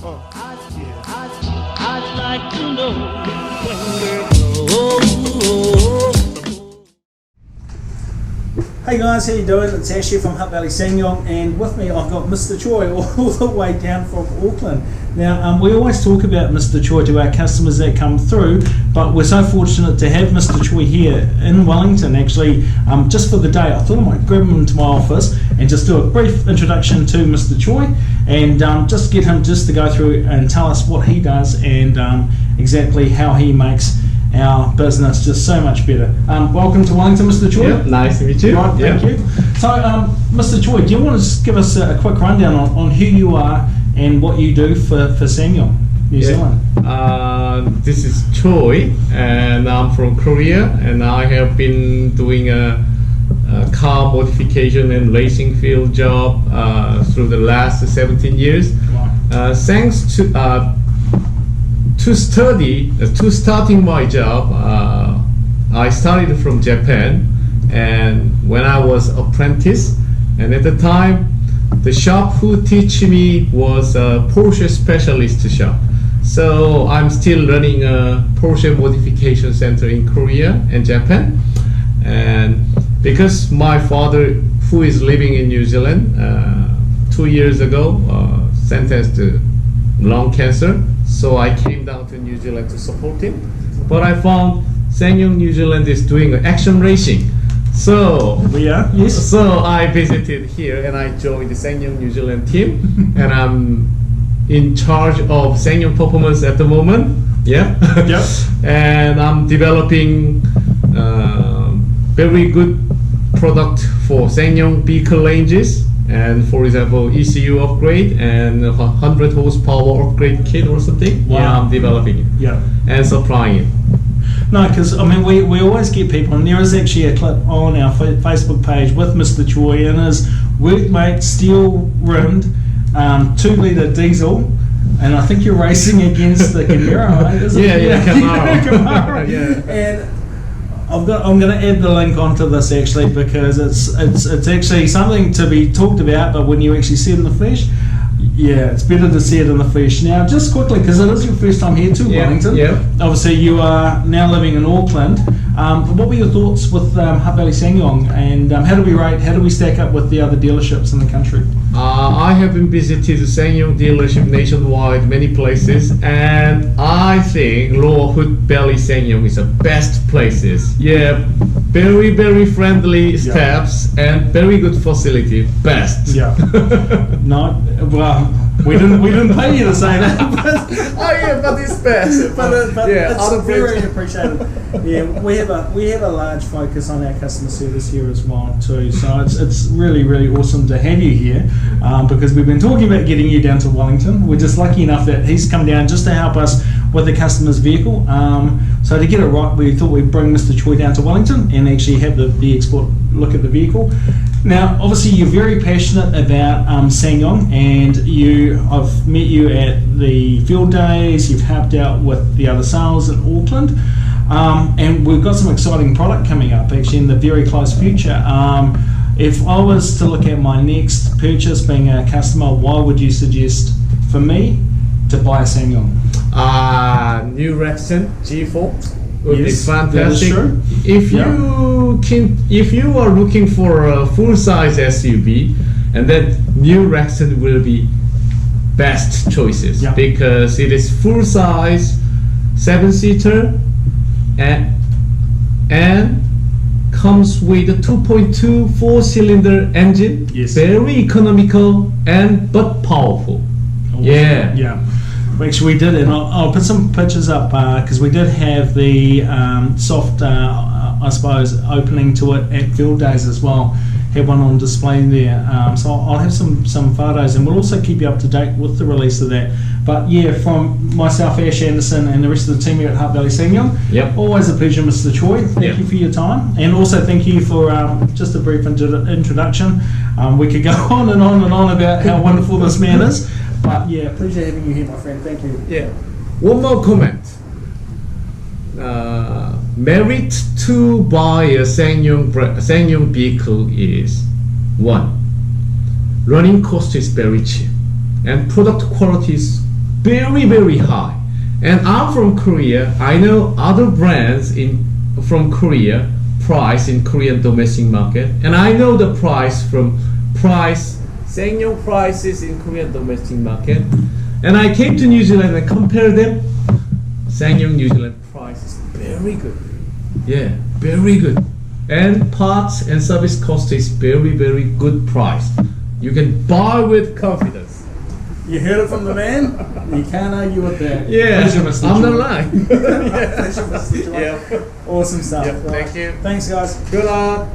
I'd like to know when we're old. Hey guys, how you doing? It's Ashley from Hutt Valley Ssangyong, and with me I've got Mr. Choi all the way down from Auckland. Now, we always talk about Mr. Choi to our customers that come through, but we're so fortunate to have Mr. Choi here in Wellington, actually, just for the day. I thought I might grab him into my office and just do a brief introduction to Mr. Choi, and just get him just to go through and tell us what he does and exactly how he makes our business just so much better. Welcome to Wellington, Mr. Choi. Yep, nice to meet you. Right, thank you. So, Mr. Choi, do you want to just give us a quick rundown on who you are and what you do for Ssangyong, New Zealand? This is Choi, and I'm from Korea, and I have been doing a car modification and racing field job through the last 17 years. Wow. Thanks to starting my job, I started from Japan, and when I was apprentice, and at the time the shop who teach me was a Porsche specialist shop. So I'm still running a Porsche modification center in Korea and Japan, and because my father, who is living in New Zealand, 2 years ago sentenced to lung cancer, so I came down to New Zealand to support him. But I found Ssangyong New Zealand is doing action racing, so Yes. So I visited here and I joined the Ssangyong New Zealand team, and I'm in charge of Ssangyong performance at the moment. Yeah. Yep. And I'm developing very good product for Ssangyong vehicle ranges. And for example, ECU upgrade and 100 horsepower upgrade kit or something. Wow. Yeah, I'm developing it. Yeah. And supplying it. No, because I mean we always get people, and there is actually a clip on our Facebook page with Mr. Choi and his workmate, steel rimmed 2-litre diesel, and I think you're racing against the Camaro, right? Camaro. Yeah. And I'm going to add the link onto this actually, because it's actually something to be talked about, but when you actually see it in the flesh, yeah, it's better to see it in the flesh. Now, just quickly, because it is your first time here to Wellington. Yeah. Obviously, you are now living in Auckland. What were your thoughts with Hutt Valley Ssangyong, and how do we rate? How do we stack up with the other dealerships in the country? I have been visited Ssangyong dealership nationwide, many places, and I think Lower Hutt Valley Ssangyong is the best places. Yeah, very, very friendly staffs and very good facility. Best. Yeah. No, well, we didn't pay you to say that. Oh yeah, but it's best. But yeah, it's very appreciated. Yeah, we have a large focus on our customer service here as well too. So it's really, really awesome to have you here, because we've been talking about getting you down to Wellington. We're just lucky enough that he's come down just to help us with the customer's vehicle. So to get it right, we thought we'd bring Mr. Choi down to Wellington and actually have the expert look at the vehicle. Now, obviously, you're very passionate about Ssangyong, and I've met you at the field days. You've helped out with the other sales in Auckland, and we've got some exciting product coming up actually in the very close future. If I was to look at my next purchase, being a customer, why would you suggest for me to buy a Ssangyong? New Rexon G4 would be fantastic. That is true. If you are looking for a full-size SUV, and then new Rexon will be best choices, because it is full-size 7-seater and comes with a 2.2 4-cylinder engine. Yes. Very economical but powerful. Awesome. Yeah. Actually, we did, and I'll put some pictures up because we did have the soft, I suppose, opening to it at field days as well. Had one on display there, so I'll have some photos, and we'll also keep you up to date with the release of that. But yeah, from myself, Ash Anderson, and the rest of the team here at Hutt Valley Ssangyong, always a pleasure, Mr. Choi. Thank you for your time, and also thank you for just a brief introduction. We could go on and on and on about how wonderful this man is, but yeah, pleasure having you here, my friend. Thank you. Yeah. One more comment. Merit to buy a Ssangyong vehicle is 1. Running cost is very cheap, and product quality is very very high. And I'm from Korea. I know other brands from Korea price in Korean domestic market, and I know the price Ssangyong prices in Korean domestic market. And I came to New Zealand and compared them. Ssangyong New Zealand price is very good. Yeah, very good. And parts and service cost is very very good price. You can buy with confidence. You heard it from the man. You can't argue with that. Yeah, Pleasure, Mr. I'm Choi. not lying. Pleasure, Mr. Choi. Yeah. Awesome stuff. Yeah, thank you. Thanks, guys. Good luck.